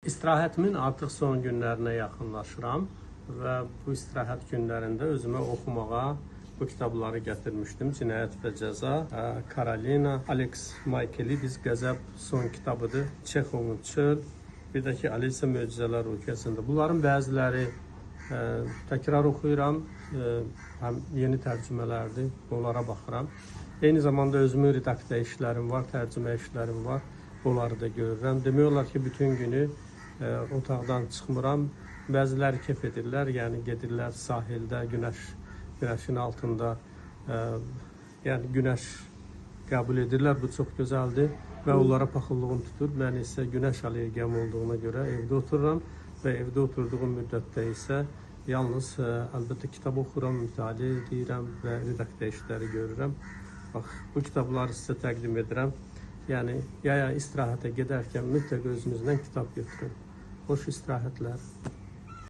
İstirahətimin artıq son günlərinə yaxınlaşıram və bu istirahət günlərində özümə oxumağa bu kitabları gətirmişdim. Cinayət və Cəza, Karolina, Alex Michaelides Qəzəb son kitabıdır. Çexovun Çöl, bir də ki, Alisa Möcüzələr Ölkəsində. Bunların bəziləri təkrar oxuyuram, həm yeni tərcümələrdir, onlara baxıram. Eyni zamanda özümün redaksiya işlərim var, tərcümə işlərim var, onları da görürəm. Demək olar ki, bütün günü otaqdan çıxmıram. Bəziləri kef edirlər, yəni gedirlər sahildə, günəşin altında, yəni günəş qəbul edirlər, bu çox gözəldir və onlara paxıllığım tutur. Mən isə günəş allergiyam olduğuna görə evdə otururam və evdə oturduğum müddətdə isə yalnız əlbəttə kitab oxuram, mütaliə edirəm və redaksiya işləri görürəm. Bax, bu kitabları sizə təqdim edirəm. Yəni, yaya istirahətə gedərkən mütləq özünüzdən kitab götürün. Xoş istirahətlər.